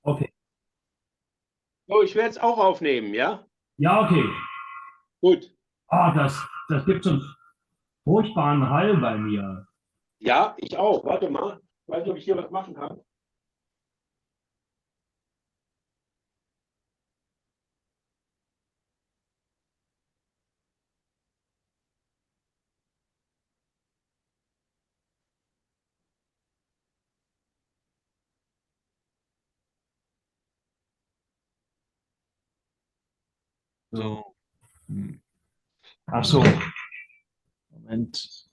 Okay. So, ich werde es auch aufnehmen, ja? Ja, okay. Gut. Ah, das gibt so einen furchtbaren Hall bei mir. Ja, ich auch. Warte mal. Ich weiß nicht, ob ich hier was machen kann. So. Ach so. Moment.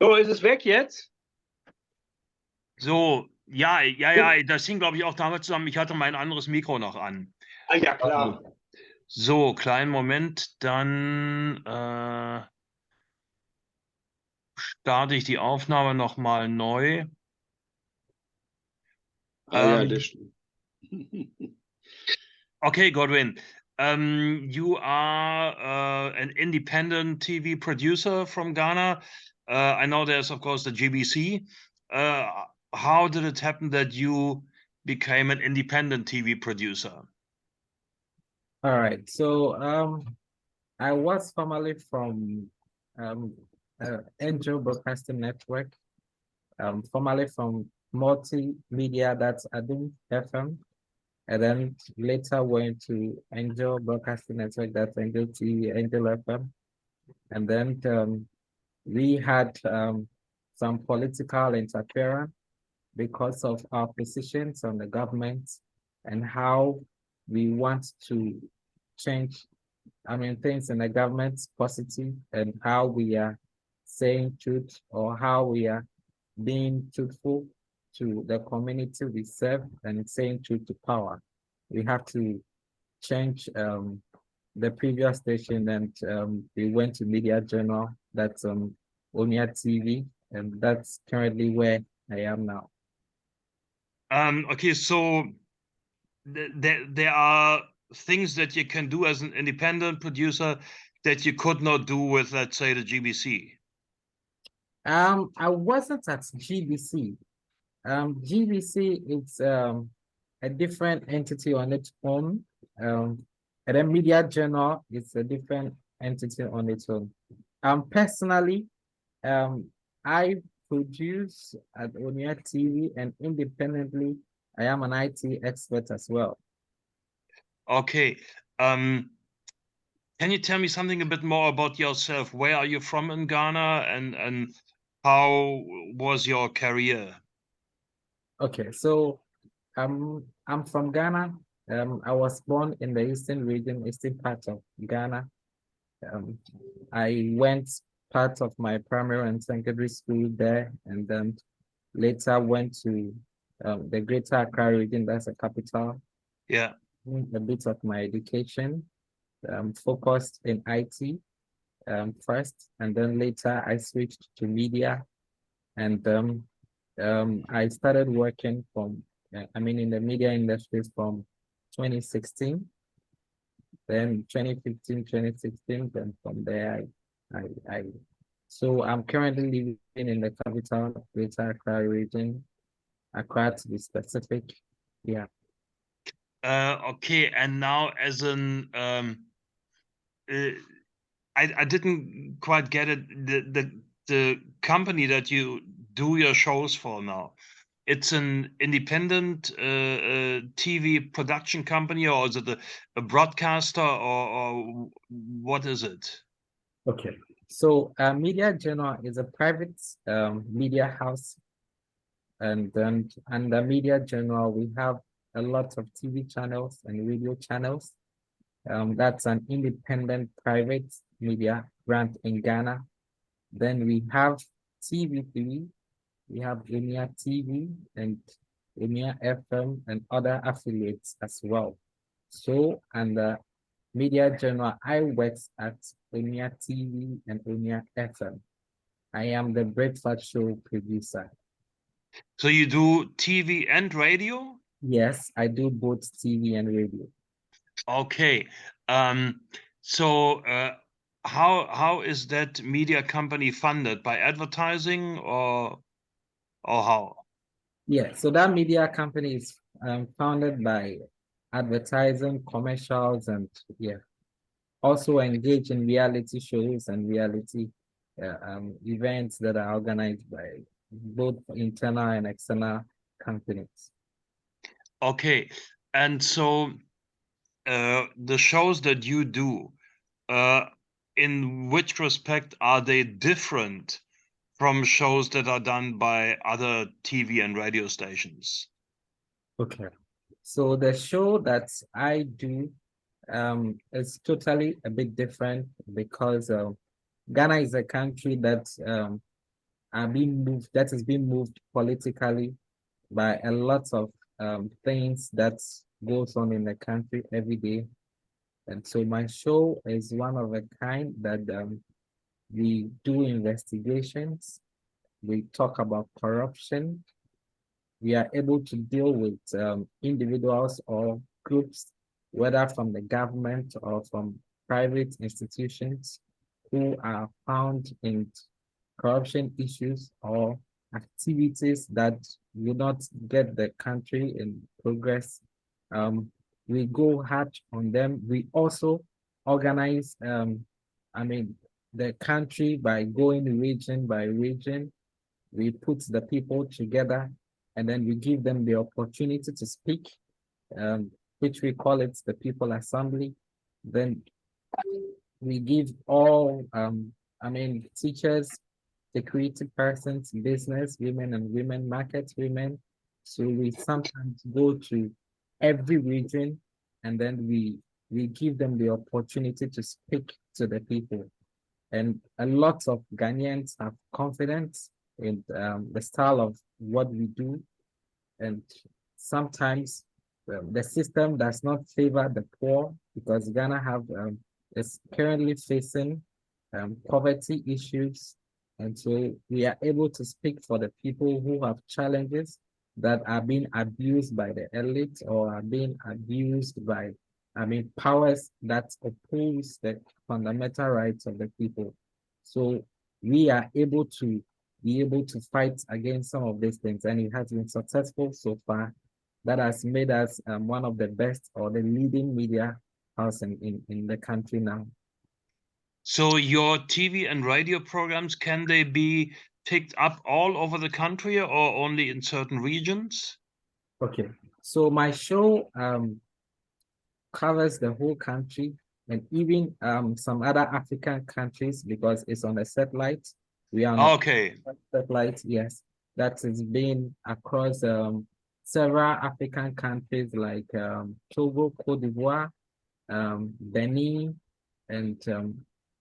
So, ist es weg jetzt? So, ja, das hing, glaube ich, auch damit zusammen. Ich hatte mein anderes Mikro noch an. Ah, ja, klar. So, kleinen Moment, dann starte ich die Aufnahme nochmal neu. Ah, ja, das stimmt. Okay, Godwin, you are an independent TV producer from Ghana. I know there's, of course, the GBC. How did it happen that you became an independent TV producer? All right. So I was formerly from Angel Broadcasting Network, formerly from Multimedia, that's Adum FM, and then later went to Angel Broadcasting Network, that's Angel TV, Angel FM. And then we had some political interference because of our positions on the government and how we want to change, things in the government positive and how we are saying truth or how we are being truthful to the community we serve and saying truth to power. We have to change the previous station and we went to Media Journal, that's Onia TV, and that's currently where I am now. Okay, so there are things that you can do as an independent producer that you could not do with, let's say, the GBC. I wasn't at GBC. GBC is a different entity on its own. And then Media Journal is a different entity on its own. Personally, I produce at Onia TV and independently, I am an IT expert as well. Okay. Can you tell me something a bit more about yourself? Where are you from in Ghana and how was your career? Okay, so I'm from Ghana. I was born in the eastern region, eastern part of Ghana. I went part of my primary and secondary school there, and then later went to the Greater Accra region, that's the capital. Yeah. A bit of my education, focused in IT first, and then later I switched to media, and I started working from, in the media industry from 2016. Then 2015, 2016, then from there, so I'm currently living in the capital, Greater Accra region, Accra to be specific. Yeah. Okay, and now as an I didn't quite get it. The company that you do your shows for now, it's an independent TV production company, or is it a broadcaster, or what is it? Okay. So Media Journal is a private media house, and then under Media Journal we have a lot of TV channels and radio channels. That's an independent private media brand in Ghana. Then we have TV3, we have EMEA TV and EMEA FM and other affiliates as well. So, and the Media Journal, I work at EMEA TV and EMEA FM. I am the breakfast show producer. So you do TV and radio? Yes, I do both TV and radio. Okay. So how is that media company funded? By advertising or how? Yeah, so that media company is founded by advertising, commercials, and yeah, also engage in reality shows and reality events that are organized by both internal and external companies. Okay, and so the shows that you do, in which respect are they different from shows that are done by other TV and radio stations? Okay. So the show that I do is totally a bit different because Ghana is a country that is being moved politically by a lot of things that goes on in the country every day. And so my show is one of a kind that we do investigations, we talk about corruption, we are able to deal with individuals or groups, whether from the government or from private institutions, who are found in corruption issues or activities that will not get the country in progress. We go hard on them. We also organize, the country by going region by region. We put the people together and then we give them the opportunity to speak, which we call it the People Assembly. Then we give all, teachers, security persons, business women and women, market women. So we sometimes go to every region and then we give them the opportunity to speak to the people. And a lot of Ghanaians have confidence in the style of what we do. And sometimes the system does not favor the poor because Ghana is currently facing poverty issues. And so we are able to speak for the people who have challenges that are being abused by the elite or are being abused by, powers that oppose the fundamental rights of the people. So we are able to fight against some of these things, and it has been successful so far. That has made us one of the best or the leading media house in the country now. So your TV and radio programs, can they be picked up all over the country or only in certain regions? Okay, so my show covers the whole country and even some other African countries because it's on a satellite. We are on okay. Satellite, yes. That is being across several African countries like Togo, Cote d'Ivoire, Benin, and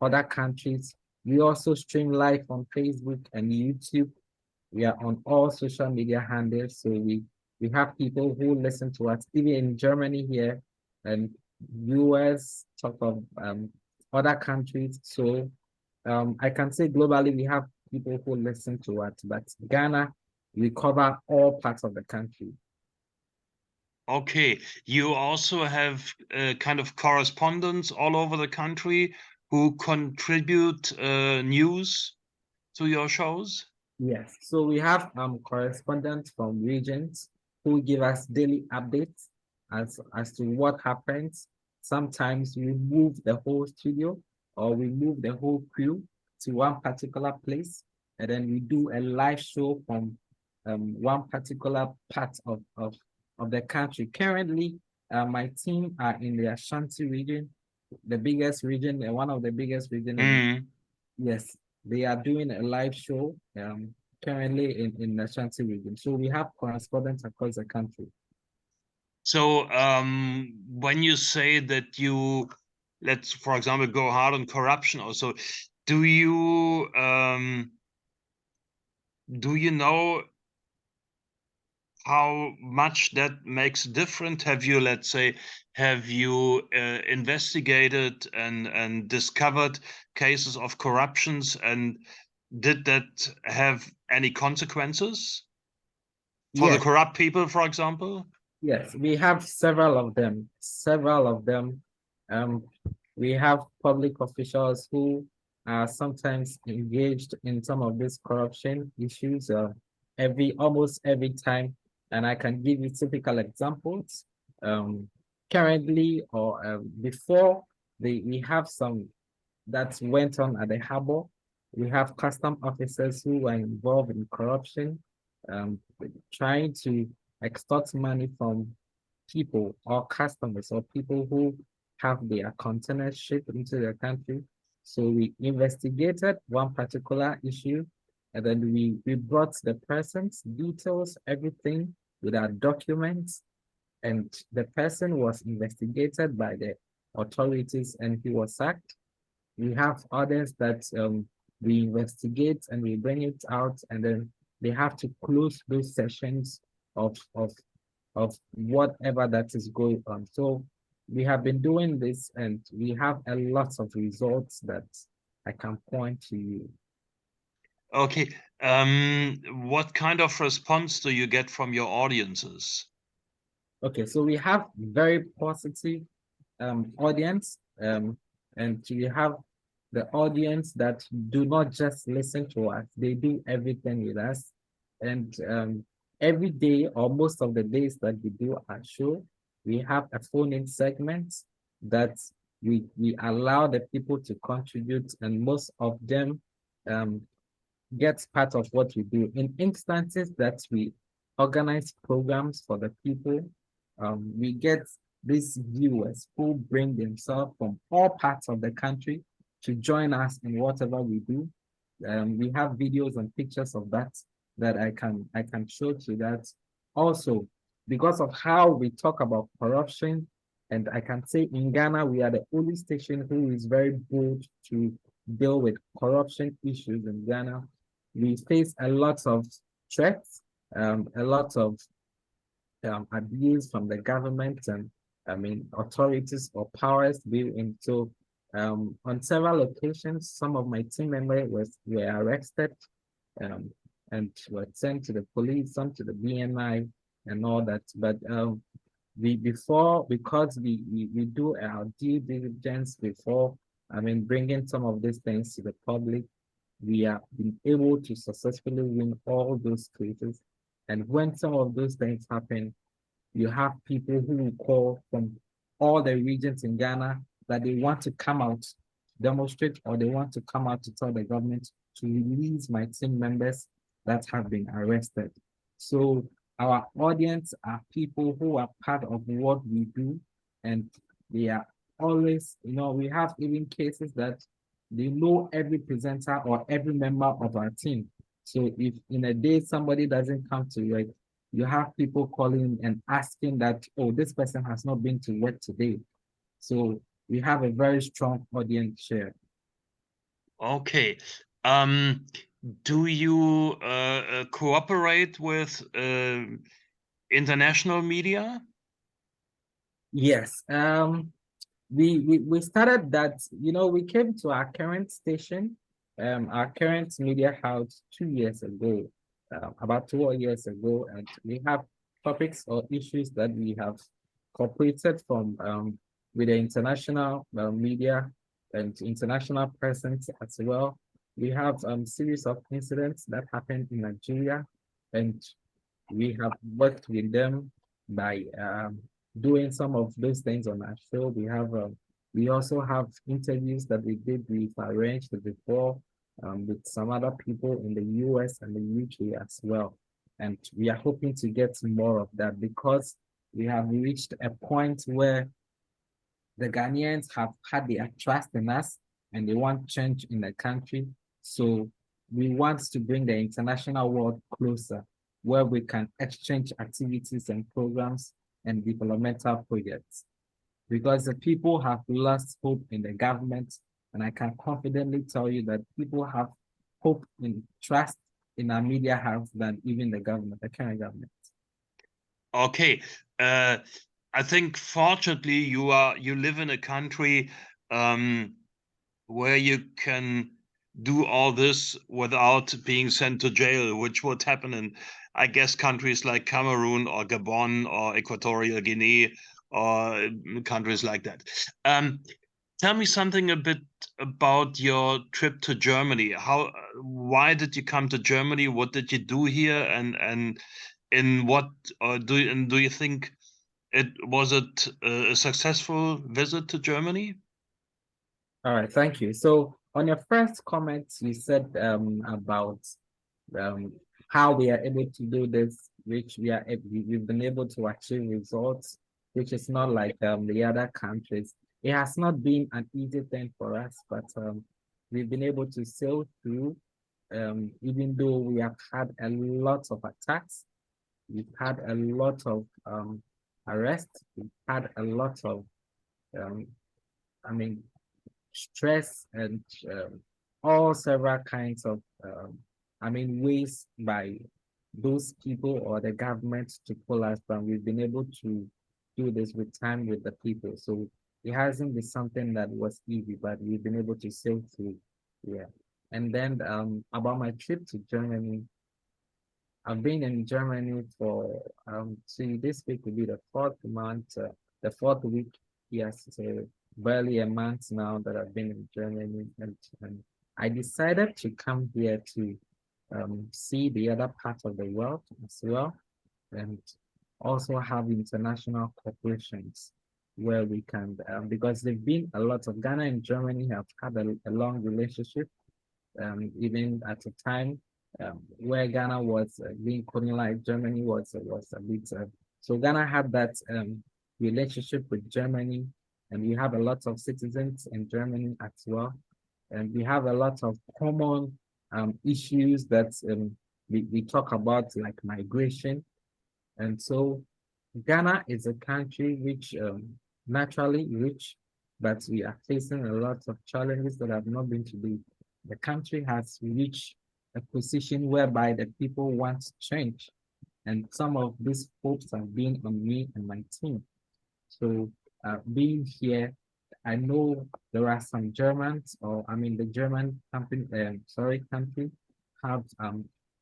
other countries. We also stream live on Facebook and YouTube. We are on all social media handles. So we have people who listen to us, even in Germany here, and US, talk of other countries. So I can say globally, we have people who listen to us, but Ghana, we cover all parts of the country. Okay, you also have kind of correspondents all over the country who contribute news to your shows? Yes, so we have correspondents from regions who give us daily updates as to what happens. Sometimes we move the whole studio or we move the whole crew to one particular place, and then we do a live show from one particular part of the country. Currently, my team are in the Ashanti region, the biggest region, one of the biggest regions. Yes, they are doing a live show currently in the Ashanti region. So we have correspondents across the country. So when you say that you, let's, for example, go hard on corruption also, do you know how much that makes a difference? Have you, let's say, investigated and discovered cases of corruptions, and did that have any consequences for the corrupt people, for example? Yes, we have several of them. We have public officials who are sometimes engaged in some of these corruption issues almost every time. And I can give you typical examples. Currently or before, we have some that went on at the harbor. We have custom officers who are involved in corruption, trying to extort money from people or customers or people who have their containers shipped into the country. So we investigated one particular issue, and then we brought the person's details, everything with our documents, and the person was investigated by the authorities and he was sacked. We have others that we investigate and we bring it out, and then they have to close those sessions of whatever that is going on. So we have been doing this and we have a lot of results that I can point to you. Okay. What kind of response do you get from your audiences? Okay, so we have very positive audience, and we have the audience that do not just listen to us, they do everything with us. And every day or most of the days that we do our show, we have a phone-in segment that we allow the people to contribute, and most of them get part of what we do. In instances that we organize programs for the people, we get these viewers who bring themselves from all parts of the country to join us in whatever we do. We have videos and pictures of that I can show to that. Also, because of how we talk about corruption, and I can say in Ghana, we are the only station who is very bold to deal with corruption issues in Ghana. We face a lot of threats, a lot of abuse from the government and authorities or powers being. So on several occasions, some of my team members were arrested and were sent to the police, some to the BNI and all that. But because we do our due diligence before bringing some of these things to the public, we have been able to successfully win all those cases. And when some of those things happen, you have people who will call from all the regions in Ghana that they want to come out, demonstrate, or they want to come out to tell the government to release my team members that have been arrested. So our audience are people who are part of what we do, and they are always, we have even cases that they know every presenter or every member of our team. So if in a day somebody doesn't come to work, you have people calling and asking that, oh, this person has not been to work today. So we have a very strong audience share. Okay. Do you cooperate with international media? Yes. We started that, we came to our current station, our current media house 2 years ago, about 2 years ago, and we have topics or issues that we have cooperated from with the international media and international presence as well. We have series of incidents that happened in Nigeria, and we have worked with them by doing some of those things on our show. We also have interviews that we've arranged before with some other people in the US and the UK as well. And we are hoping to get more of that because we have reached a point where the Ghanaians have had their trust in us and they want change in the country. So we want to bring the international world closer, where we can exchange activities and programs and developmental projects. Because the people have lost hope in the government, and I can confidently tell you that people have hope and trust in our media house than even the government, the current government. Okay. I think fortunately you live in a country where you can do all this without being sent to jail, which would happen in, I guess, countries like Cameroon or Gabon or Equatorial Guinea or countries like that. Tell me something a bit about your trip to Germany. Why did you come to Germany? What did you do here? And in what do you think was it a successful visit to Germany? All right, thank you. So on your first comment, you said about how we are able to do this, which we've been able to achieve results, which is not like the other countries. It has not been an easy thing for us, but we've been able to sail through, even though we have had a lot of attacks, we've had a lot of arrests, we've had a lot of, I mean, stress and all several kinds of, ways by those people or the government to pull us down. We've been able to do this with time with the people. So it hasn't been something that was easy, but we've been able to sail through. Yeah. And then about my trip to Germany, I've been in Germany for see this week will be the fourth month, the fourth week. Yes, so barely a month now that I've been in Germany, and I decided to come here to see the other part of the world as well, and also have international corporations where we can because there've been a lot of Ghana and Germany have had a long relationship, even at a time where Ghana was being colonized, Germany was a bit. So Ghana had that relationship with Germany, and we have a lot of citizens in Germany as well, and we have a lot of common issues that we talk about, like migration, and so Ghana is a country which naturally rich, but we are facing a lot of challenges that have not been to be. The country has reached a position whereby the people want change. And some of these hopes have been on me and my team. So being here, I know there are some Germans, or I mean the German company, country have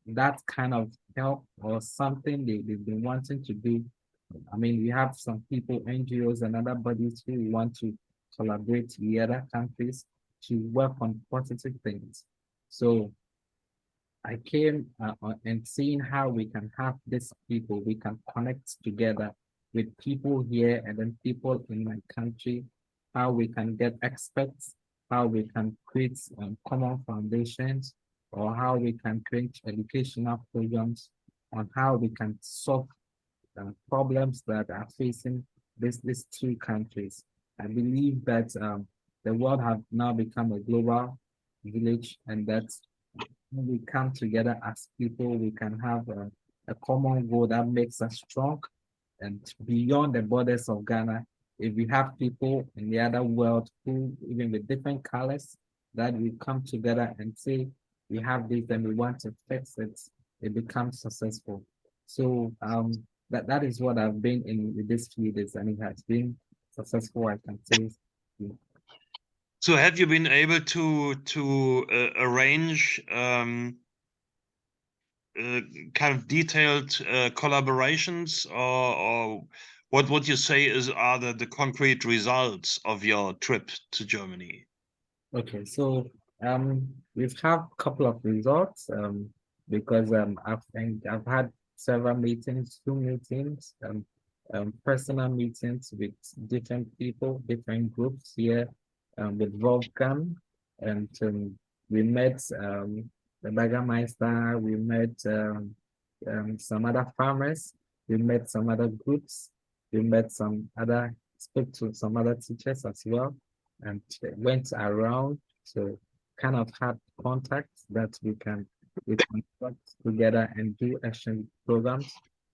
that kind of help or something they've been wanting to do. I mean, we have some people, NGOs and other bodies who want to collaborate with other countries to work on positive things. So I came and seeing how we can have these people, we can connect together with people here and then people in my country, how we can get experts, how we can create common foundations, or how we can create educational programs on how we can solve problems that are facing these two countries. I believe that the world have now become a global village, and that when we come together as people, we can have a common goal that makes us strong. And beyond the borders of Ghana, if we have people in the other world who, even with different colors, that we come together and say, we have this and we want to fix it, it becomes successful. So that is what I've been in this few days, and it has been successful, I can say. Yeah. So have you been able to arrange kind of detailed collaborations, or what would you say are the concrete results of your trip to Germany? Okay, so we've had a couple of results because I've had several meetings, Zoom meetings, personal meetings with different people, different groups here with Wolfgang, and we met the Bürgermeister, we met some other farmers, we met some other groups, we met spoke to some other teachers as well, and went around to kind of have contacts that we can work together and do action programs.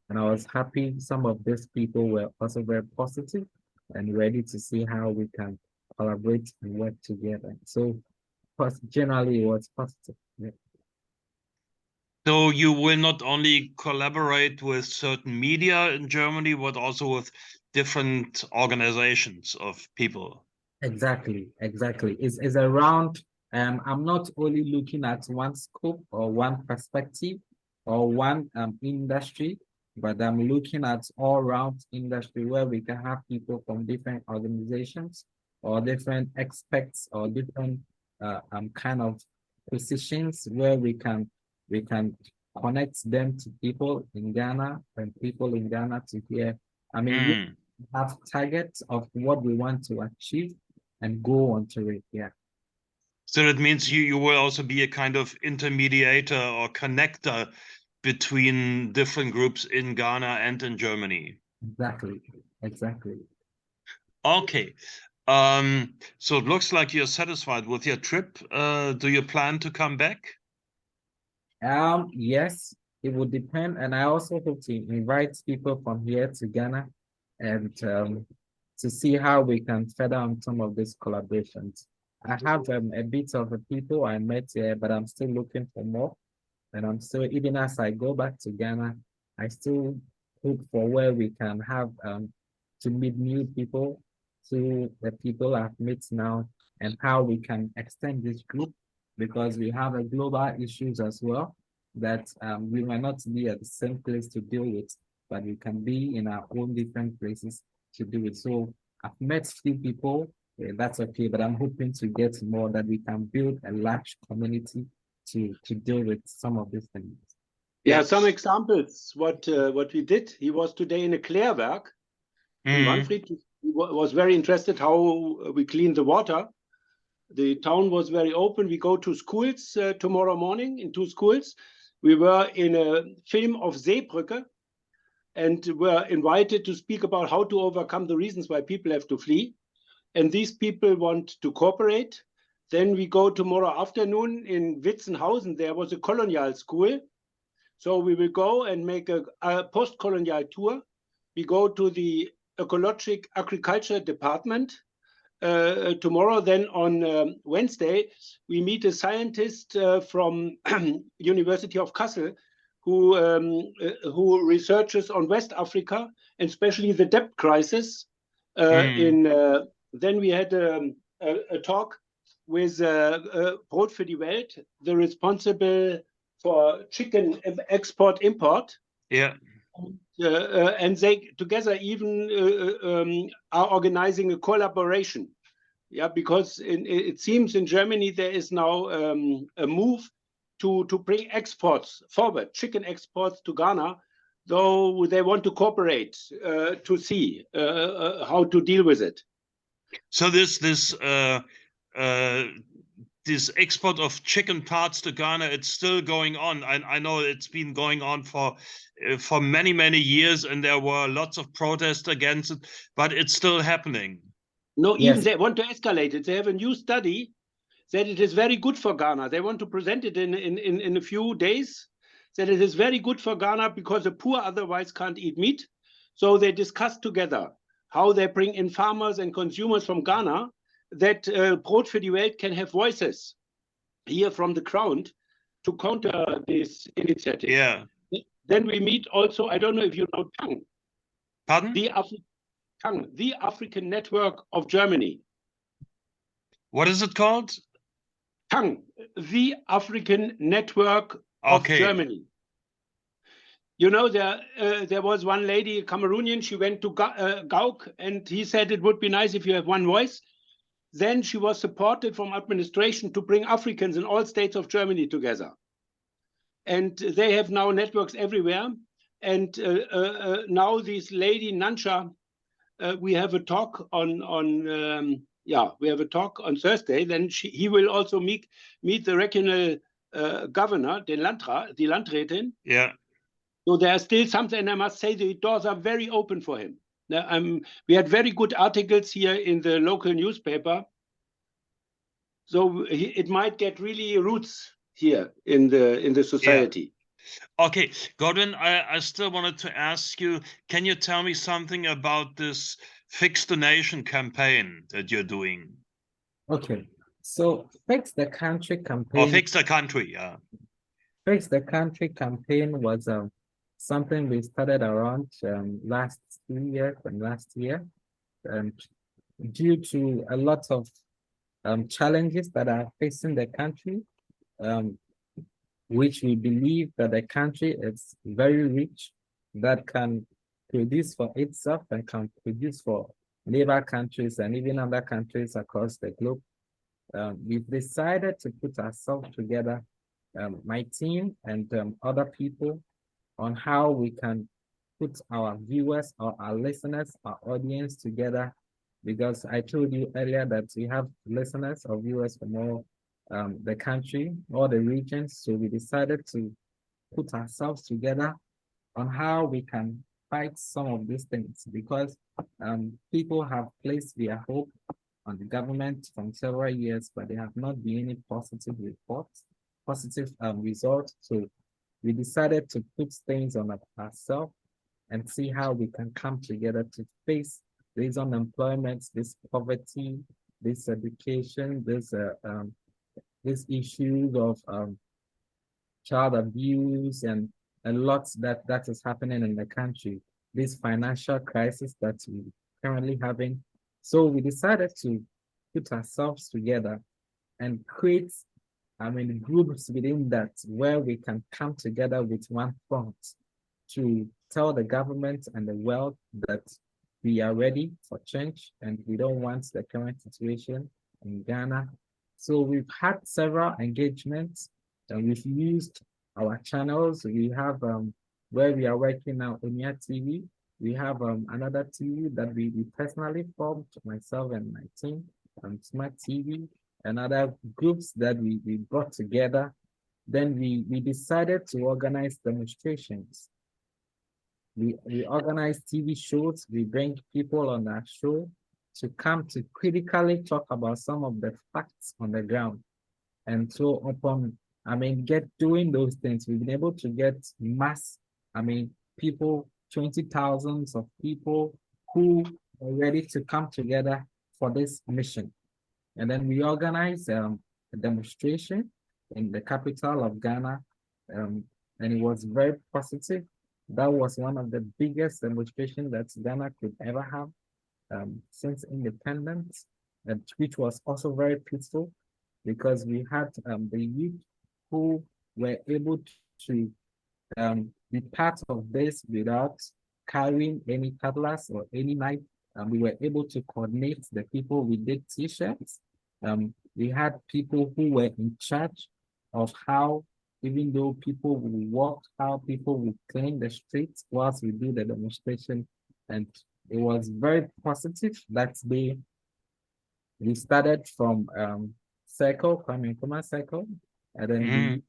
And I was happy some of these people were also very positive and ready to see how we can collaborate and work together. So generally it was positive. Yeah. So you will not only collaborate with certain media in Germany, but also with different organizations of people. Exactly. It's around, I'm not only looking at one scope or one perspective or one industry, but I'm looking at all round industry where we can have people from different organizations or different experts or different kind of positions where we can connect them to people in Ghana and people in Ghana to hear. I mean, we have targets of what we want to achieve and go on to it. Yeah. So that means you will also be a kind of intermediator or connector between different groups in Ghana and in Germany. Exactly. Okay. So it looks like you're satisfied with your trip. Do you plan to come back? Yes, it would depend. And I also hope to invite people from here to Ghana and to see how we can further on some of these collaborations. I have a bit of the people I met here, but I'm still looking for more. And I'm still, even as I go back to Ghana, I still look for where we can have to meet new people, to the people I've met now, and how we can extend this group, because we have a global issues as well that we might not be at the same place to deal with, but we can be in our own different places to do it. So I've met few people, that's okay, but I'm hoping to get more, that we can build a large community to deal with some of these things. Yeah, some examples what we did. He was today in a Klärwerk in Manfred. He was very interested how we clean the water. The town was very open. We go to schools tomorrow morning, in 2 schools. We were in a film of Seebrücke and were invited to speak about how to overcome the reasons why people have to flee. And these people want to cooperate. Then we go tomorrow afternoon in Witzenhausen. There was a colonial school. So we will go and make a post-colonial tour. We go to the ecologic agriculture department tomorrow. Then on Wednesday, we meet a scientist from University of Kassel who researches on West Africa, and especially the debt crisis. Then we had a talk with Brot für die Welt, the responsible for chicken export-import. Yeah. And they together even are organizing a collaboration. Yeah, because it seems in Germany there is now a move to bring exports forward, chicken exports to Ghana, though they want to cooperate to see how to deal with it. So this export of chicken parts to Ghana, it's still going on. I know it's been going on for many years, and there were lots of protests against it, but it's still happening. No, even they want to escalate it. They have a new study that it is very good for Ghana. They want to present it in a few days, that it is very good for Ghana because the poor otherwise can't eat meat. So they discuss together how they bring in farmers and consumers from Ghana, that Brot für die Welt can have voices here from the ground to counter this initiative. Yeah. Then we meet also, I don't know if you know TANG. Pardon? The African Network of Germany. What is it called? TANG, the African Network of Germany. You know, there was one lady, a Cameroonian, she went to Gauk, and he said it would be nice if you have one voice. Then she was supported from administration to bring Africans in all states of Germany together. And they have now networks everywhere. And now this lady, Nansha, we have a talk on Thursday. Then he will also meet the regional governor, die Landrätin. Yeah. So there are still something, and I must say the doors are very open for him. We had very good articles here in the local newspaper. So it might get really roots here in the society. Yeah. Okay, Godwin, I still wanted to ask you, can you tell me something about this Fix the Nation campaign that you're doing? Okay, so Fix the Country campaign. Or Fix the Country, yeah. Fix the Country campaign was something we started around last year, due to a lot of challenges that are facing the country, which we believe that the country is very rich, that can produce for itself and can produce for neighbor countries and even other countries across the globe. We've decided to put ourselves together, my team and other people, on how we can put our viewers or our listeners, our audience together, because I told you earlier that we have listeners or viewers from all the country, all the regions. So we decided to put ourselves together on how we can fight some of these things, because people have placed their hope on the government from several years, but there have not been any positive reports, positive results. So we decided to put things on ourselves and see how we can come together to face this unemployment, this poverty, this education, this issues of child abuse and a lot that is happening in the country, this financial crisis that we currently having. So we decided to put ourselves together and create, groups within that where we can come together with one front to tell the government and the world that we are ready for change and we don't want the current situation in Ghana. So we've had several engagements and we've used our channels. We have where we are working now, Omia TV. We have another TV that we personally formed, myself and my team, Smart TV, and other groups that we brought together. Then we decided to organize demonstrations. We organize TV shows. We bring people on our show to come to critically talk about some of the facts on the ground. And so upon, doing those things, we've been able to get mass, people, 20,000 of people who are ready to come together for this mission. And then we organized a demonstration in the capital of Ghana, and it was very positive. That was one of the biggest demonstrations that Ghana could ever have since independence, and which was also very peaceful because we had the youth who were able to be part of this without carrying any cutlass or any knife. We were able to coordinate the people. We did t-shirts. We had people who were in charge of how, even though people will walk, how people will clean the streets whilst we do the demonstration. And it was very positive that day. We started from Circle, Kwame Nkrumah Circle, and then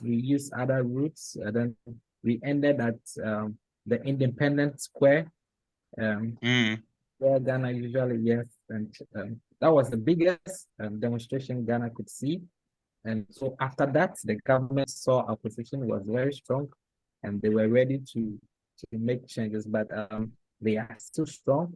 we used other routes, and then we ended at the Independence Square, where Ghana usually, yes, and that was the biggest demonstration Ghana could see. And so after that, the government saw our position was very strong and they were ready to make changes, but they are still strong.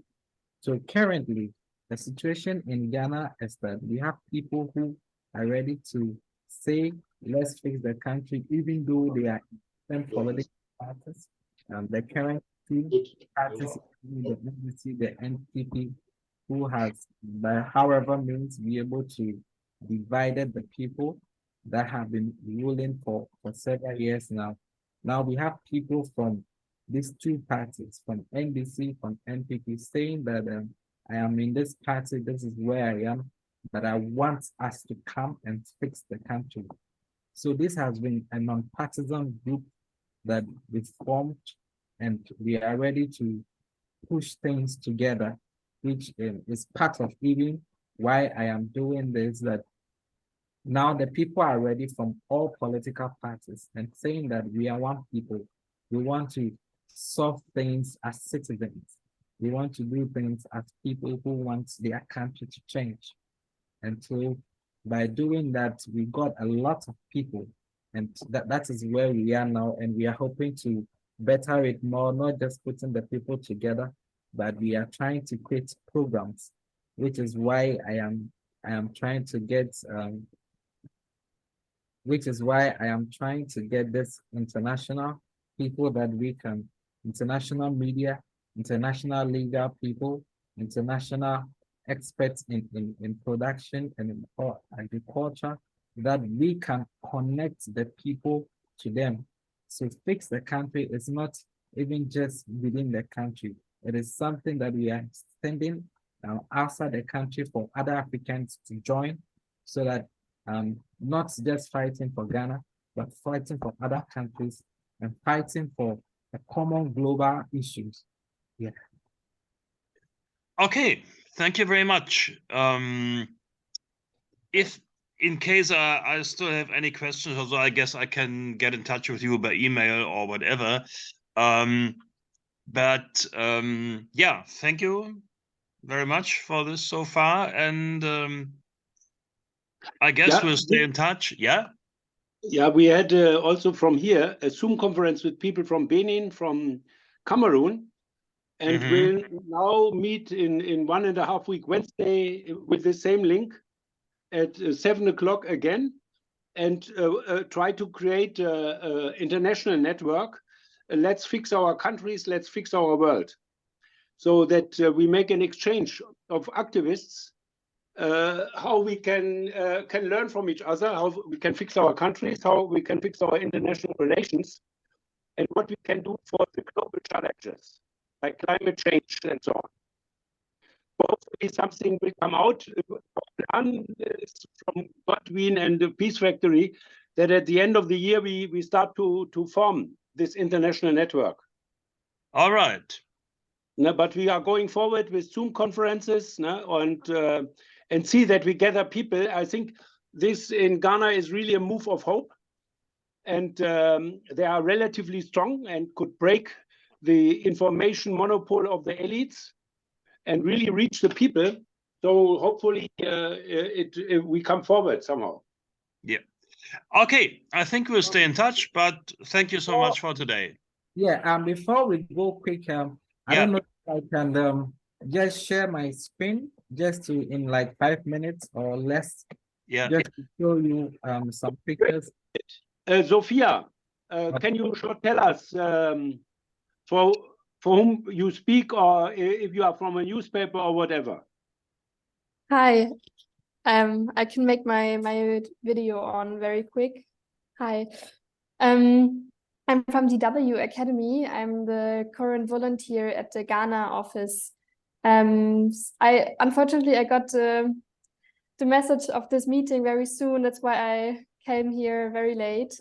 So currently, the situation in Ghana is that we have people who are ready to say, let's fix the country, even though they are in political parties. The current two parties, the NDC, the NPP, who has, by however means, be able to divided the people that have been ruling for several years now. Now we have people from these two parties, from NDC, from NPP, saying that I am in this party, this is where I am, but I want us to come and fix the country. So this has been a non-partisan group that we formed, and we are ready to push things together, which is part of even why I am doing this, that now the people are ready from all political parties and saying that we are one people. We want to solve things as citizens. We want to do things as people who want their country to change. And so by doing that, we got a lot of people, and that is where we are now. And we are hoping to better it more, not just putting the people together, but we are trying to create programs, which is why I am trying to get this international people that we can, international media, international legal people, international experts in production and in agriculture, that we can connect the people to them. So fix the country is not even just within the country. it is something that we are extending outside the country for other Africans to join, so that not just fighting for Ghana, but fighting for other countries and fighting for a common global issues. Yeah. Okay, thank you very much. If in case I still have any questions, also I guess I can get in touch with you by email or whatever. Yeah, thank you very much for this so far, and I guess we'll stay in touch. Yeah. Yeah, we had also from here a Zoom conference with people from Benin, from Cameroon, and we'll now meet in 1.5 weeks, Wednesday, with the same link at 7 o'clock again, and try to create an international network. Let's fix our countries, let's fix our world, so that we make an exchange of activists, how we can learn from each other, how we can fix our countries, how we can fix our international relations, and what we can do for the global challenges, like climate change and so on. Hopefully something will come out from Godwin and the Peace Factory, that at the end of the year we start to form this international network. All right. No, but we are going forward with Zoom conferences, and see that we gather people. I think this in Ghana is really a move of hope, and they are relatively strong and could break the information monopoly of the elites and really reach the people. So hopefully we come forward somehow. Yeah. Okay, I think we'll stay in touch, but thank you so much for today. Yeah, before we go quick, I don't know if I can just share my screen just to in like 5 minutes or less. Yeah. Just to show you some pictures. Sophia, can you tell us for whom you speak, or if you are from a newspaper or whatever? Hi, I can make my video on very quick. Hi, I'm from the W Academy. I'm the current volunteer at the Ghana office. Unfortunately I got the message of this meeting very soon. That's why I came here very late.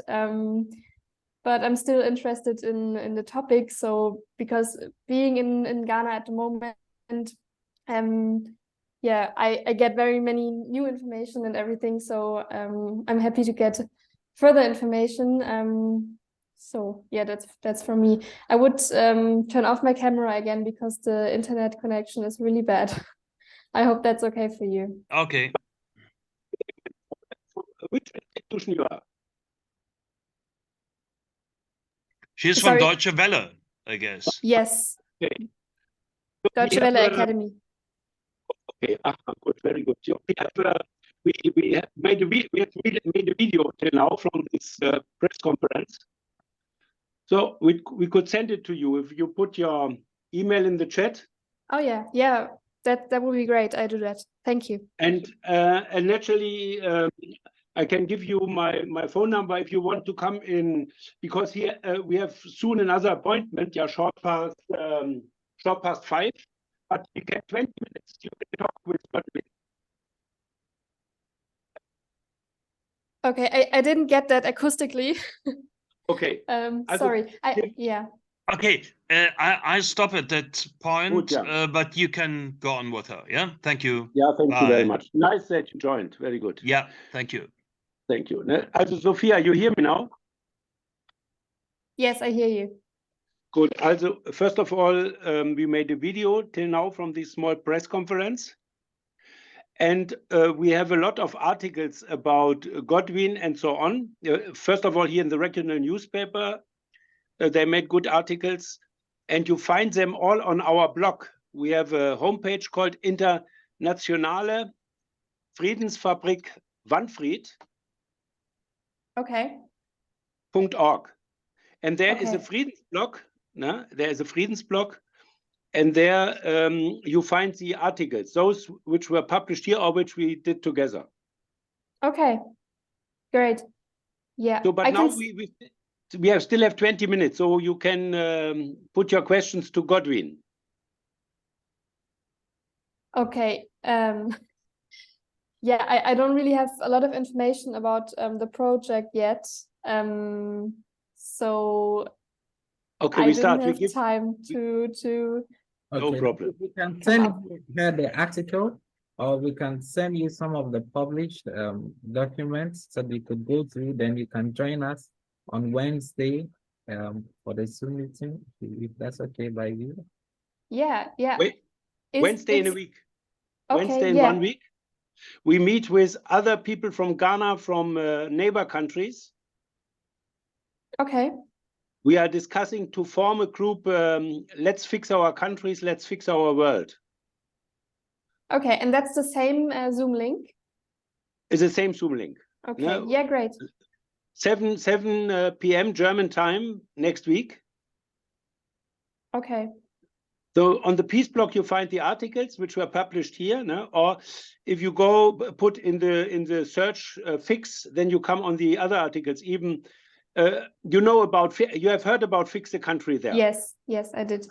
But I'm still interested in the topic. So because being in Ghana at the moment, yeah, I get very many new information and everything. So I'm happy to get further information. So yeah, that's for me. I would turn off my camera again because the internet connection is really bad. I hope that's okay for you. Okay. Which institution you are? She's Sorry. from Deutsche Welle, I guess. Yes. Okay. Deutsche Welle Academy. Okay, good, very good. We have made a video till now from this press conference. So we could send it to you if you put your email in the chat. Oh yeah, that would be great. I do that. Thank you. And naturally, I can give you my phone number if you want to come in, because here we have soon another appointment. Yeah, short past 5, but you get 20 minutes. You can talk with Godwin. Okay, I didn't get that acoustically. Okay. Sorry. Yeah. Okay, I stop at that point, Good, yeah. but you can go on with her. Yeah, thank you. Yeah, thank you very Bye. much. Nice that you joined. Very good. Yeah, thank you. Thank you. Also, Sophia, you hear me now? Yes, I hear you. Good. Also, first of all, we made a video till now from this small press conference. And we have a lot of articles about Godwin and so on. First of all, here in the regional newspaper, they made good articles, and you find them all on our blog. We have a homepage called Internationale Friedensfabrik Wanfried. Okay. .org. And there is a Friedensblog. There is a Friedensblog. And there you find the articles, those which were published here or which we did together. Okay, great. Yeah. So, but now we still have 20 minutes, so you can put your questions to Godwin. Okay. Yeah, I don't really have a lot of information about the project yet. So Okay, I we didn't start. have We give. time to No Okay, problem. we can send you here the article, or we can send you some of the published documents so you could go through. Then you can join us on Wednesday for the Zoom meeting, if that's okay by you. yeah. Wait, Wednesday in a it's week. okay, Wednesday in yeah. 1 week. We meet with other people from Ghana, from neighbor countries. Okay. We are discussing to form a group. Let's fix our countries. Let's fix our world. Okay, and that's the same Zoom link? It's the same Zoom link. Okay, No? yeah, great. 7 p.m. German time next week. Okay. So on the Peace Blog, you find the articles which were published here, no? Or if you go put in the search fix, then you come on the other articles. Even you know about, you have heard about Fix the Country there. Yes, I did.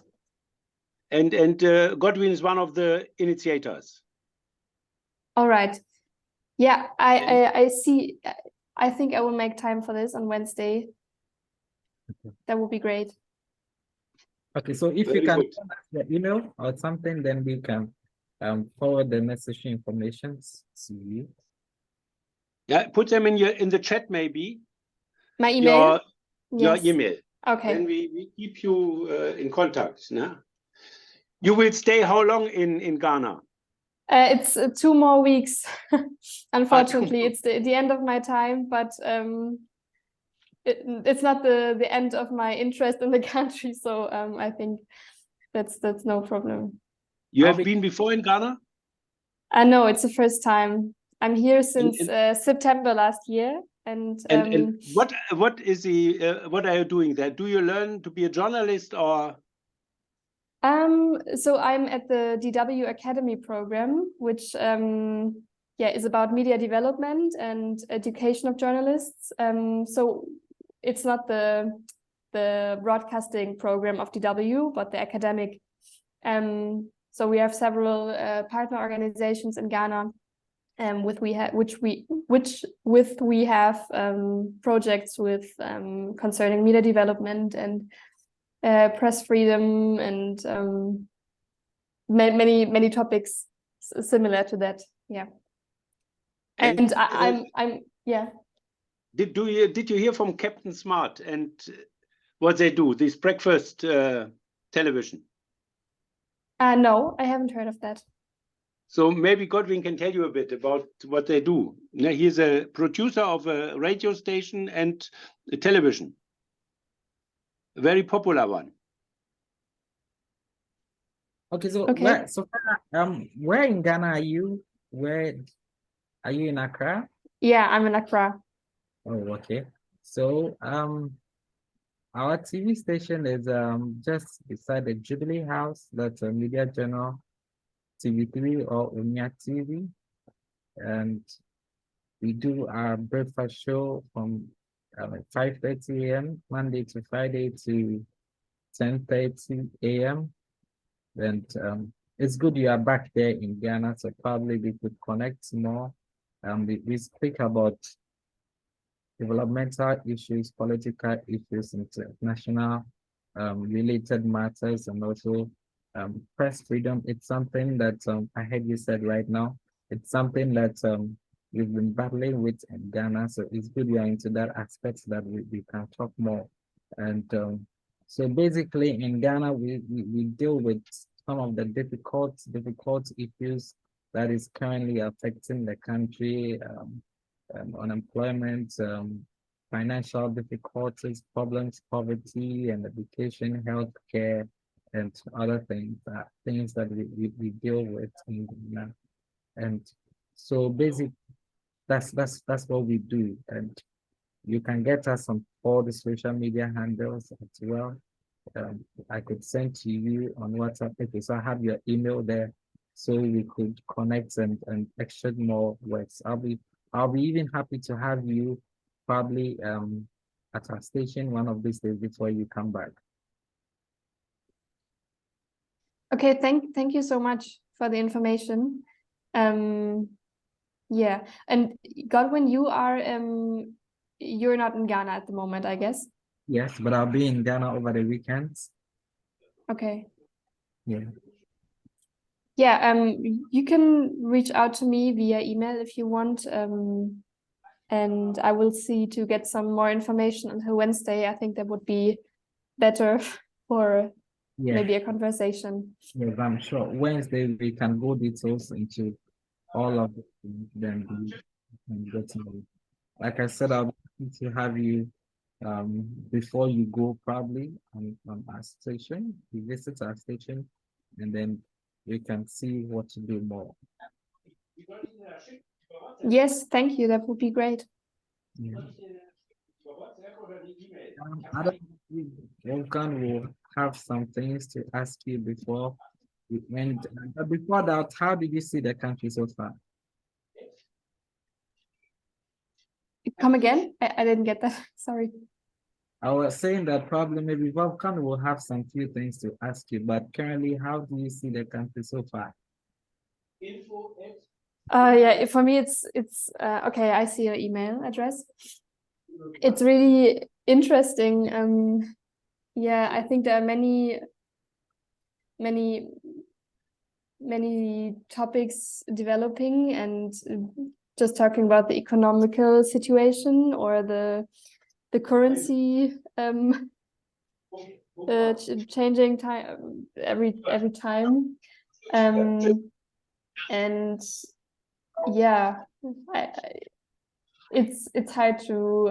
And Godwin is one of the initiators. All right. Yeah, I see. I think I will make time for this on Wednesday. That would be great. Okay, so if Very you can good. send us the email or something, then we can forward the necessary information to you. Yeah, put them in the chat maybe. My email? Your Yes. email. Okay. Then we keep you in contact. No? You will stay how long in Ghana? It's 2 more weeks. Unfortunately, it's the end of my time, but it's not the end of my interest in the country. So I think that's no problem. You have been before in Ghana? No, it's the first time. I'm here since September last year. And what is what are you doing there? Do you learn to be a journalist or? So I'm at the DW Academy program, which is about media development and education of journalists. So it's not the broadcasting program of DW, but the academic. So we have several partner organizations in Ghana, we have projects with concerning media development and press freedom and many topics similar to that. Yeah. And I'm yeah. Did you hear from Captain Smart and what they do? This breakfast television. No, I haven't heard of that. So maybe Godwin can tell you a bit about what they do. Now, he's a producer of a radio station and a television. A very popular one. Okay, so okay. Where in Ghana are you? Where are you, in Accra? Yeah, I'm in Accra. Oh, okay. So our TV station is just beside the Jubilee House. That's a Media Journal TV3 or Unia TV, and we do our breakfast show from 5:30 a.m. Monday to Friday to 10:30 a.m. And it's good you are back there in Ghana, so probably we could connect more. We speak about developmental issues, political issues, international related matters, and also press freedom. It's something that I heard you said right now. It's something that we've been battling with in Ghana. So it's good we are into that aspect so that we can talk more. And so basically in Ghana, we deal with some of the difficult issues that is currently affecting the country, unemployment, financial difficulties, problems, poverty, and education, healthcare, and other things that we deal with in Ghana. And so basically, that's what we do. And you can get us on all the social media handles as well. I could send to you on WhatsApp. Okay, so I have your email there, so we could connect and exchange more words. I'll be even happy to have you probably at our station one of these days before you come back. Okay, thank you so much for the information. Yeah, and Godwin, you're not in Ghana at the moment, I guess. Yes, but I'll be in Ghana over the weekends. Okay. Yeah. Yeah, you can reach out to me via email if you want, and I will see to get some more information until Wednesday. I think that would be better for maybe a conversation. Yes, I'm sure. Wednesday we can go details into all of it, then we can get to know. Like I said, I'll be happy to have you before you go, probably on our station. You visit our station, and then we can see what to do more. Yes, thank you. That would be great. Yeah. I don't think Wolfgang will have some things to ask you before we end. But before that, how did you see the country so far? Come again? I didn't get that. Sorry. I was saying that probably maybe Wolfgang will have some few things to ask you, but currently, how do you see the country so far? Yeah, for me it's okay. I see your email address. It's really interesting. Yeah, I think there are many topics developing, and just talking about the economical situation or the currency changing time every time, and yeah, it's hard to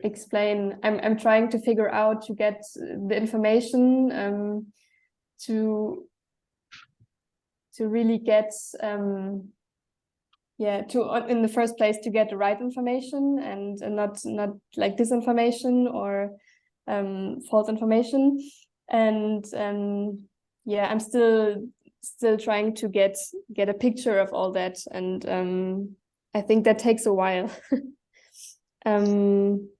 explain. I'm trying to figure out to get the information to really get in the first place to get the right information, and not like disinformation or false information. And yeah, I'm still trying to get a picture of all that, and I think that takes a while.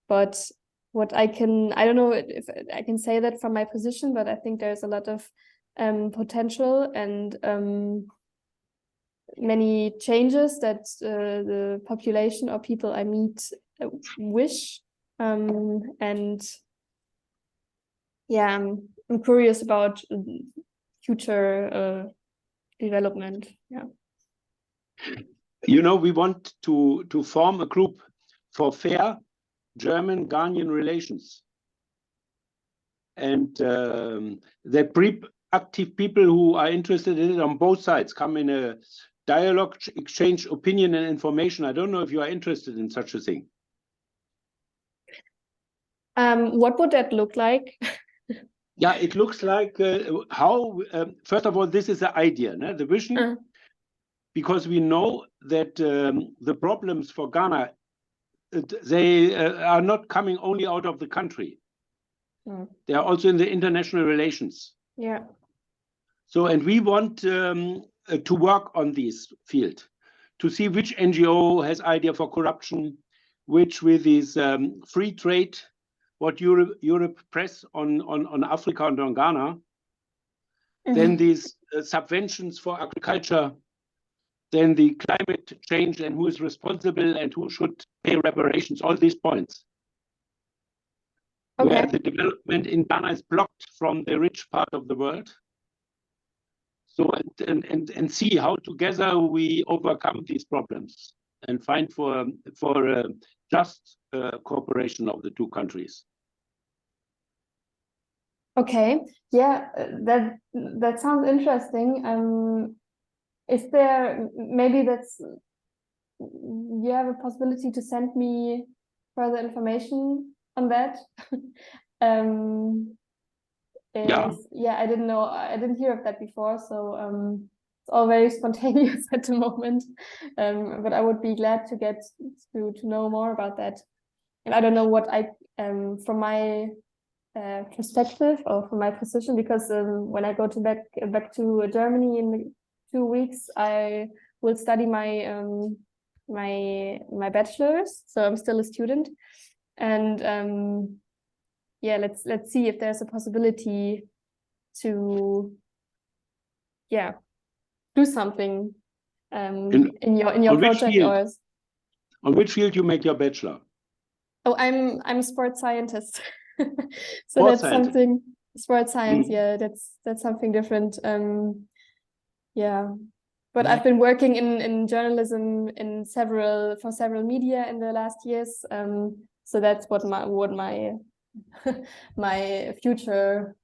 But what I don't know if I can say that from my position, but I think there's a lot of potential and many changes that the population or people I meet wish, and yeah, I'm curious about future development. Yeah. You know, we want to form a group for fair German-Ghanaian relations, and that active people who are interested in it on both sides come in a dialogue, exchange opinion and information. I don't know if you are interested in such a thing. What would that look like? Yeah, it looks like how, first of all, this is the idea, no? The vision, because we know that the problems for Ghana, they are not coming only out of the country. They are also in the international relations. Yeah. So, and we want to work on this field, to see which NGO has idea for corruption, which with this free trade, what Europe press on Africa and on Ghana, then these subventions for agriculture, then the climate change and who is responsible and who should pay reparations, all these points. Okay. Where the development in Ghana is blocked from the rich part of the world. So, and see how together we overcome these problems and find for just cooperation of the two countries. Okay, yeah, that sounds interesting. Is there maybe you have a possibility to send me further information on that? Yeah, I didn't know, I didn't hear of that before, so it's all very spontaneous at the moment. But I would be glad to get to know more about that. And I don't know what from my perspective or from my position, because when I go back to Germany in 2 weeks, I will study my my bachelor's, so I'm still a student, and yeah, let's see if there's a possibility to yeah, do something in your project or. On which field you make your bachelor? Oh, I'm a sports scientist. So Sports that's scientist. something, sports science, yeah, that's something different. Yeah. But I've been working in journalism for several media in the last years. So that's what my my future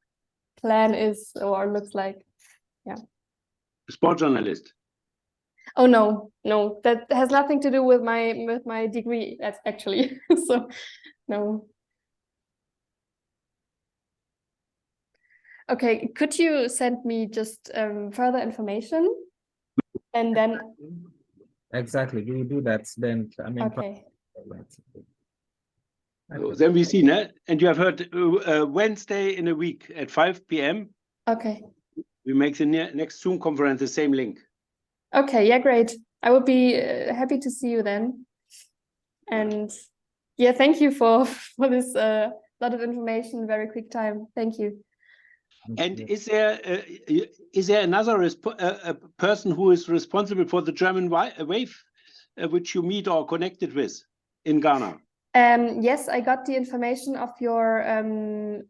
plan is or looks like. Yeah. Sport journalist. Oh no, that has nothing to do with my degree actually. So no. Okay, could you send me just further information? And then Exactly, we will do that. Then I mean, okay. Then we see, né? And you have heard Wednesday in a week at 5 p.m. Okay. We make the next Zoom conference the same link. Okay, yeah, great. I would be happy to see you then. And yeah, thank you for this lot of information, very quick time. Thank you. And is there another person who is responsible for the German wave, which you meet or connected with in Ghana? Yes, I got the information of your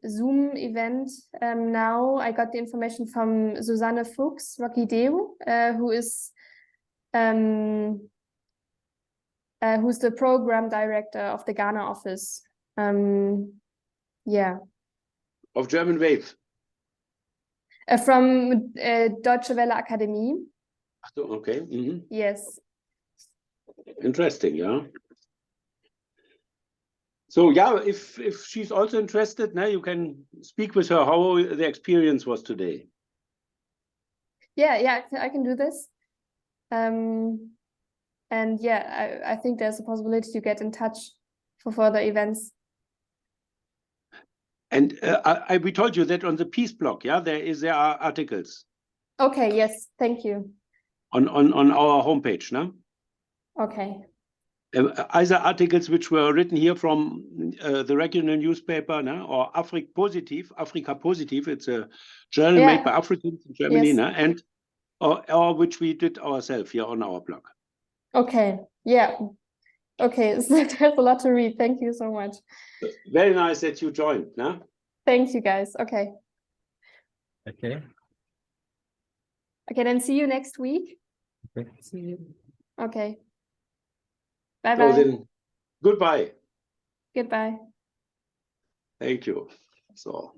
Zoom event now. I got the information from Susanne Fuchs Rockideu, who's the program director of the Ghana office. Yeah. Of German Wave. From Deutsche Welle Akademie. Okay. Mm-hmm. Yes. Interesting, yeah. So yeah, if she's also interested, now you can speak with her how the experience was today. Yeah, I can do this. And yeah, I think there's a possibility to get in touch for further events. And we told you that on the peace blog, yeah, there are articles. Okay, yes, thank you. On our homepage, no? Okay. Either articles which were written here from the regional newspaper, no? Or Africa Positive. It's a journal made by Africans in Germany, yes. No? And or which we did ourselves here on our blog. Okay. Yeah. Okay. So there's a lot to read. Thank you so much. Very nice that you joined, no? Thanks, you guys. Okay. Okay. Okay, then see you next week. Okay. See you. Okay. Bye So bye. then, goodbye. Goodbye. Thank you. So.